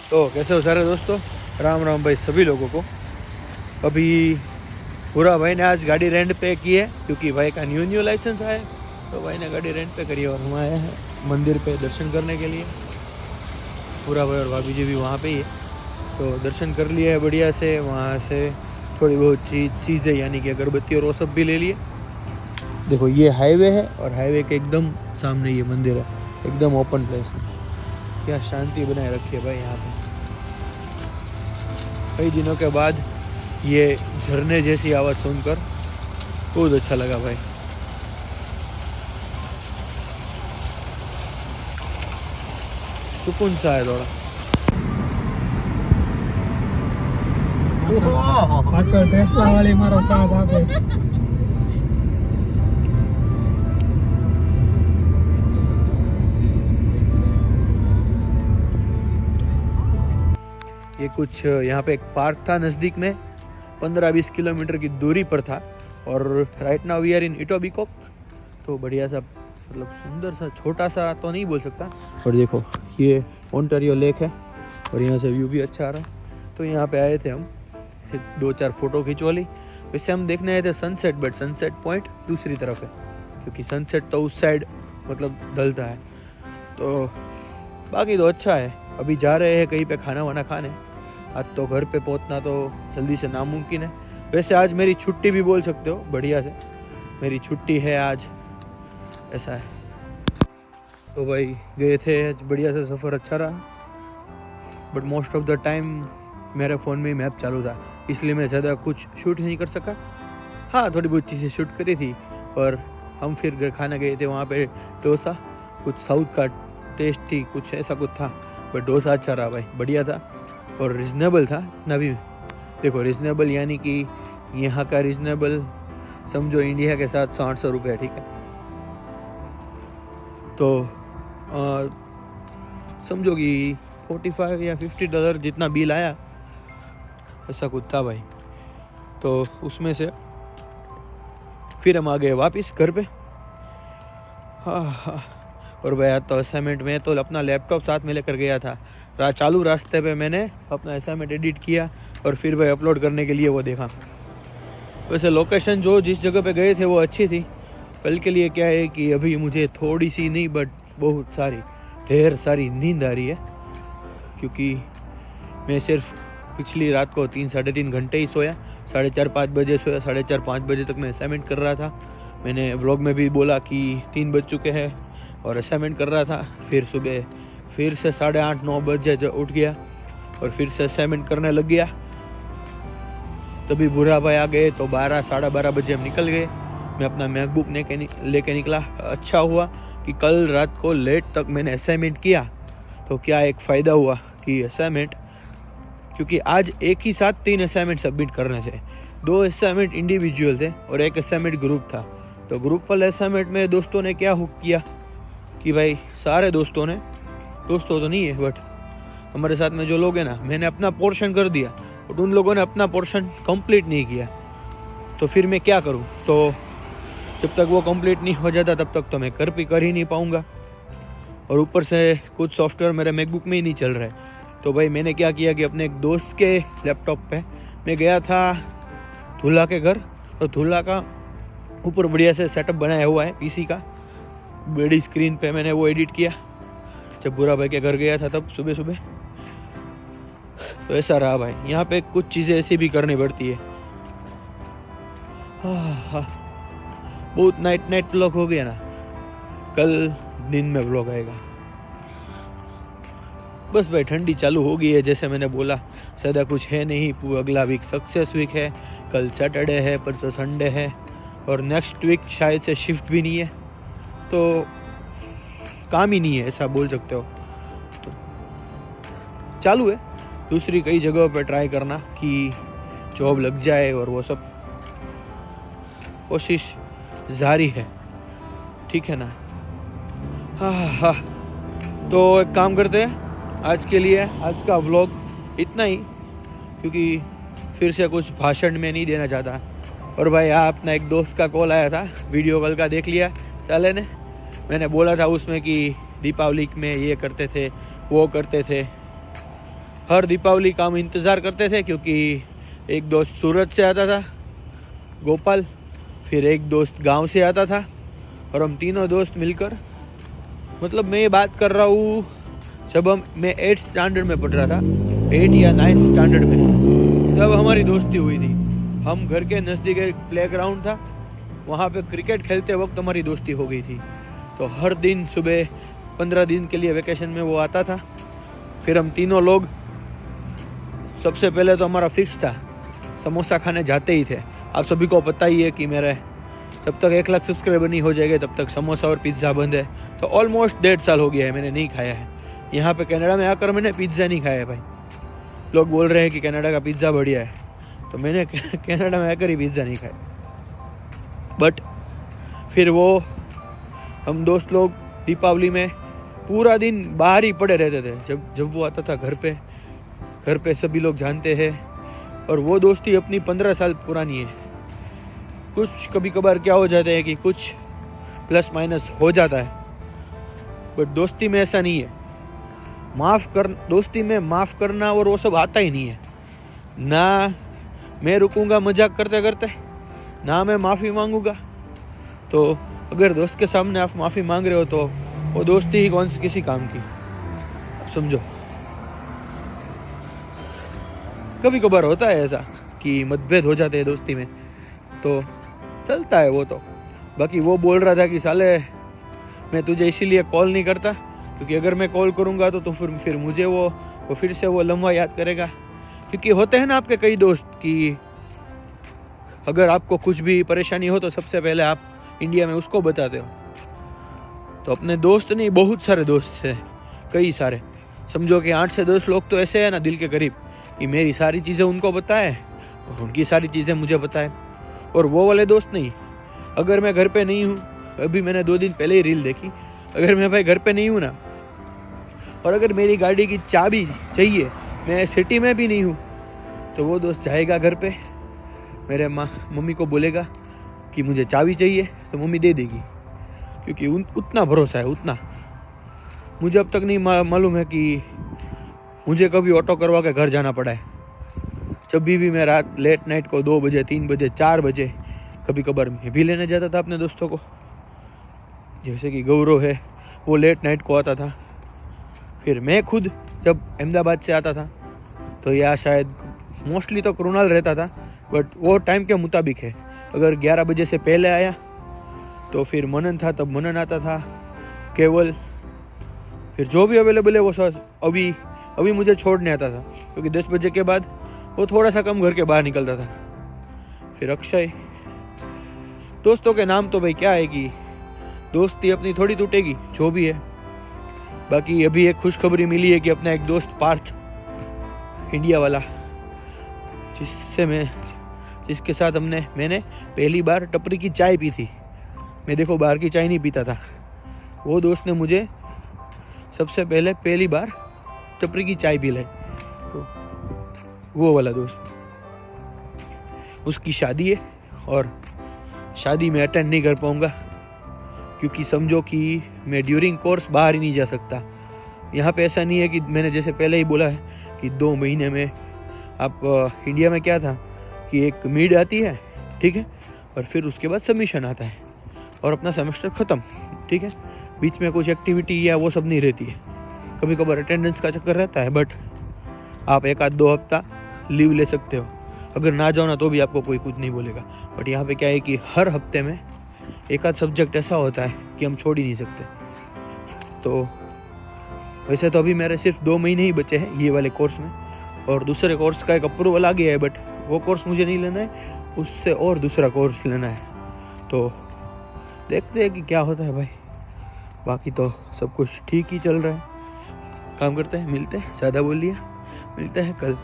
तो कैसे हो सारे दोस्तों, राम राम भाई सभी लोगों को। अभी पूरा भाई ने आज गाड़ी रेंट पे की है क्योंकि भाई का न्यू लाइसेंस आया है, तो भाई ने गाड़ी रेंट पे करी है और हम आए हैं मंदिर पे दर्शन करने के लिए। पूरा भाई और भाभी जी भी वहाँ पे ही है, तो दर्शन कर लिए है बढ़िया से। वहाँ से थोड़ी बहुत चीज़ें यानी कि अगरबत्ती और वो सब भी ले लिए। देखो ये हाईवे है और हाईवे के एकदम सामने ये मंदिर है, एकदम ओपन प्लेस में। क्या शांति बनाए रखी है भाई यहाँ पे। कई दिनों के बाद ये झरने जैसी आवाज़ सुनकर बहुत अच्छा लगा भाई। सुकून सा है थोड़ा। પાછળ ટેસ્લા વાળી મારો સાથ આપે। ये कुछ यहाँ पे एक पार्क था नज़दीक में, 15-20 किलोमीटर की दूरी पर था। और right now we are in Etobicoke. तो बढ़िया सा मतलब सुंदर सा, छोटा सा तो नहीं बोल सकता। और देखो ये ओंटारियो लेक है और यहाँ से व्यू भी अच्छा आ रहा है। तो यहाँ पे आए थे हम, 2-4 फोटो खिंचवा ली। वैसे हम देखने आए थे सनसेट, बट सनसेट पॉइंट दूसरी तरफ है क्योंकि सनसेट तो उस साइड मतलब ढलता है। तो बाकी तो अच्छा है। अभी जा रहे हैं कहीं पे खाना वाना खाने। आज तो घर पे पहुंचना तो जल्दी से नामुमकिन है। वैसे आज मेरी छुट्टी भी बोल सकते हो, बढ़िया से मेरी छुट्टी है आज, ऐसा है। तो भाई गए थे, बढ़िया से सफ़र अच्छा रहा, but most of the time मेरे फ़ोन में ही मैप चालू था, इसलिए मैं ज़्यादा कुछ शूट नहीं कर सका। हाँ थोड़ी बहुत चीज़ें शूट करी थी। और हम फिर घर खाना गए थे, वहाँ पे डोसा, कुछ साउथ का टेस्टी कुछ ऐसा कुछ था, बट डोसा अच्छा रहा भाई, बढ़िया था और रिजनेबल था ना भी। देखो रिजनेबल यानी कि यहाँ का रिजनेबल समझो इंडिया के साथ 800 रुपये, ठीक है। तो समझो कि $45 या $50 जितना बिल आया, ऐसा कुछ था भाई। तो उसमें से फिर हम आ गए वापस घर पे। हाँ। और भाई आज तो असाइनमेंट में तो अपना लैपटॉप साथ में लेकर गया था। चालू रास्ते पे मैंने अपना असाइनमेंट एडिट किया और फिर भाई अपलोड करने के लिए वो देखा। वैसे लोकेशन जो जिस जगह पे गए थे वो अच्छी थी। कल के लिए क्या है कि अभी मुझे थोड़ी सी नहीं बट बहुत सारी, ढेर सारी नींद आ रही है क्योंकि मैं सिर्फ पिछली रात को 3-3.5 घंटे ही सोया। 4:30-5 बजे सोया, 4:30-5 बजे तक मैं असाइनमेंट कर रहा था। मैंने व्लॉग में भी बोला कि 3 बज चुके हैं और असाइनमेंट कर रहा था। फिर सुबह फिर से 8:30-9 बजे उठ गया और फिर से असाइनमेंट करने लग गया। तभी बुरा भाई आ गए तो 12-12:30 बजे हम निकल गए। मैं अपना मैकबुक लेके निकला। अच्छा हुआ कि कल रात को लेट तक मैंने असाइनमेंट किया। तो क्या एक फ़ायदा हुआ कि असाइनमेंट, क्योंकि आज एक ही साथ 3 असाइनमेंट सबमिट करने थे। 2 असाइनमेंट इंडिविजुअल थे और 1 असाइनमेंट ग्रुप था। तो ग्रुप वाले असाइनमेंट में दोस्तों ने क्या हुक किया कि भाई सारे दोस्तों ने, दोस्तों तो नहीं है बट हमारे साथ में जो लोग हैं ना, मैंने अपना पोर्शन कर दिया और उन लोगों ने अपना पोर्शन कंप्लीट नहीं किया। तो फिर मैं क्या करूं? तो जब तक वो कंप्लीट नहीं हो जाता तब तक तो मैं कर ही नहीं पाऊंगा। और ऊपर से कुछ सॉफ्टवेयर मेरे मैकबुक में ही नहीं चल रहा है। तो भाई मैंने क्या किया कि अपने एक दोस्त के लैपटॉप पे मैं गया था धुला के घर। तो धुला का ऊपर बढ़िया से सेटअप बनाया हुआ है पीसी का, बड़ी स्क्रीन पे मैंने वो एडिट किया जब बुरा भाई के घर गया था तब सुबह सुबह। तो ऐसा रहा भाई, यहाँ पे कुछ चीज़ें ऐसी भी करनी पड़ती है। हाँ, बहुत नाइट व्लॉग हो गया ना, कल दिन में व्लॉग आएगा। बस भाई ठंडी चालू हो गई है, जैसे मैंने बोला ज़्यादा कुछ है नहीं। अगला वीक सक्सेस वीक है, कल सैटरडे है, परसों संडे है और नेक्स्ट वीक शायद से शिफ्ट भी नहीं है, तो काम ही नहीं है ऐसा बोल सकते हो। तो चालू है दूसरी कई जगहों पर ट्राई करना कि जॉब लग जाए और वो सब कोशिश जारी है, ठीक है ना। हाँ। तो एक काम करते हैं, आज के लिए आज का व्लॉग इतना ही, क्योंकि फिर से कुछ भाषण में नहीं देना चाहता। और भाई अपना एक दोस्त का कॉल आया था, वीडियो कॉल का देख लिया साले ने। मैंने बोला था उसमें कि दीपावली में ये करते थे वो करते थे, हर दीपावली का हम इंतज़ार करते थे, क्योंकि एक दोस्त सूरत से आता था, गोपाल, फिर एक दोस्त गांव से आता था, और हम तीनों दोस्त मिलकर, मतलब मैं ये बात कर रहा हूँ जब मैं 8th स्टैंडर्ड में पढ़ रहा था, 8 या 9th स्टैंडर्ड में, तब हमारी दोस्ती हुई थी। हम घर के नज़दीक एक प्लेग्राउंड था, वहाँ पे क्रिकेट खेलते वक्त हमारी दोस्ती हो गई थी। तो हर दिन सुबह 15 दिन के लिए वेकेशन में वो आता था, फिर हम तीनों लोग, सबसे पहले तो हमारा फिक्स था समोसा खाने जाते ही थे। आप सभी को पता ही है कि मेरे जब तक 1 लाख सब्सक्राइबर नहीं हो जाएंगे तब तक समोसा और पिज़्ज़ा बंद है। तो ऑलमोस्ट 1.5 साल हो गया है मैंने नहीं खाया है। यहाँ पे कनाडा में आकर मैंने पिज़्ज़ा नहीं खाया है भाई। लोग बोल रहे हैं कि कनाडा का पिज़्ज़ा बढ़िया है, तो मैंने कनाडा में आकर ही पिज़्ज़ा नहीं खाया। बट फिर वो हम दोस्त लोग दीपावली में पूरा दिन बाहर ही पड़े रहते थे। जब वो आता था घर पे सभी लोग जानते हैं, और वो दोस्ती अपनी 15 साल पुरानी है। कुछ कभी कभार क्या हो जाता है कि कुछ प्लस माइनस हो जाता है, बट दोस्ती में ऐसा नहीं है। दोस्ती में माफ़ करना और वो सब आता ही नहीं है। ना मैं रुकूंगा मजाक करते करते, ना मैं माफ़ी मांगूंगा। तो अगर दोस्त के सामने आप माफ़ी मांग रहे हो तो वो दोस्ती ही कौन सी किसी काम की, समझो। कभी कभार होता है ऐसा कि मतभेद हो जाते हैं दोस्ती में, तो चलता है वो तो। बाकी वो बोल रहा था कि साले मैं तुझे इसीलिए कॉल नहीं करता क्योंकि अगर मैं कॉल करूँगा तो फिर मुझे वो फिर से वो लम्हा याद करेगा। क्योंकि होते हैं ना आपके कई दोस्त कि अगर आपको कुछ भी परेशानी हो तो सबसे पहले आप इंडिया में उसको बताते हो। तो अपने दोस्त नहीं, बहुत सारे दोस्त हैं, कई सारे, समझो कि 8 से 10 लोग तो ऐसे हैं ना दिल के करीब कि मेरी सारी चीज़ें उनको बताए और उनकी सारी चीज़ें मुझे बताए। और वो वाले दोस्त नहीं, अगर मैं घर पे नहीं हूँ, अभी मैंने 2 दिन पहले ही रील देखी, अगर मैं भाई घर पे नहीं हूँ ना, और अगर मेरी गाड़ी की चाबी चाहिए, मैं सिटी में भी नहीं हूँ, तो वो दोस्त जाएगा घर पे, मेरे मम्मी को बोलेगा कि मुझे चाबी चाहिए, तो मम्मी दे देगी। क्योंकि उतना भरोसा है, उतना। मुझे अब तक नहीं मालूम है कि मुझे कभी ऑटो करवा के घर जाना पड़ा है। जब भी मैं रात लेट नाइट को 2 बजे, 3 बजे, 4 बजे कभी कभार मैं भी लेने जाता था अपने दोस्तों को। जैसे कि गौरव है, वो लेट नाइट को आता था। फिर मैं खुद जब अहमदाबाद से आता था, तो या शायद मोस्टली तो कृणाल रहता था, बट वो टाइम के मुताबिक है। अगर 11 बजे से पहले आया तो फिर मनन था, तब मनन आता था, केवल, फिर जो भी अवेलेबल है वो सब। अभी मुझे छोड़ने आता था क्योंकि 10 बजे के बाद वो थोड़ा सा कम घर के बाहर निकलता था। फिर अक्षय। दोस्तों के नाम तो भाई क्या है कि दोस्ती अपनी थोड़ी टूटेगी, जो भी है। बाकी अभी एक खुशखबरी मिली है कि अपना एक दोस्त पार्थ, इंडिया वाला, जिसके साथ मैंने पहली बार टपरी की चाय पी थी। मैं देखो बाहर की चाय नहीं पीता था, वो दोस्त ने मुझे सबसे पहली बार टपरी की चाय पिलाई। तो वो वाला दोस्त, उसकी शादी है और शादी में अटेंड नहीं कर पाऊँगा क्योंकि समझो कि मैं ड्यूरिंग कोर्स बाहर ही नहीं जा सकता। यहाँ पे ऐसा नहीं है कि मैंने जैसे पहले ही बोला है कि 2 महीने में आप इंडिया में क्या था कि एक मिड आती है, ठीक है, और फिर उसके बाद सबमिशन आता है और अपना सेमेस्टर ख़त्म, ठीक है। बीच में कुछ एक्टिविटी या वो सब नहीं रहती है। कभी कभार अटेंडेंस का चक्कर रहता है, बट आप 1 आध 2 हफ्ता लीव ले सकते हो। अगर ना जाओ ना तो भी आपको कोई कुछ नहीं बोलेगा। बट यहाँ पे क्या है कि हर हफ्ते में 1 आध सब्जेक्ट ऐसा होता है कि हम छोड़ ही नहीं सकते। तो वैसे तो अभी मेरे सिर्फ 2 महीने ही बचे हैं ये वाले कोर्स में, और दूसरे कोर्स का एक अप्रूवल आ गया है, बट वो कोर्स मुझे नहीं लेना है, उससे और दूसरा कोर्स लेना है। तो देखते हैं कि क्या होता है भाई। बाकी तो सब कुछ ठीक ही चल रहा है। काम करते हैं, मिलते हैं, ज़्यादा बोल लिया, मिलते हैं कल।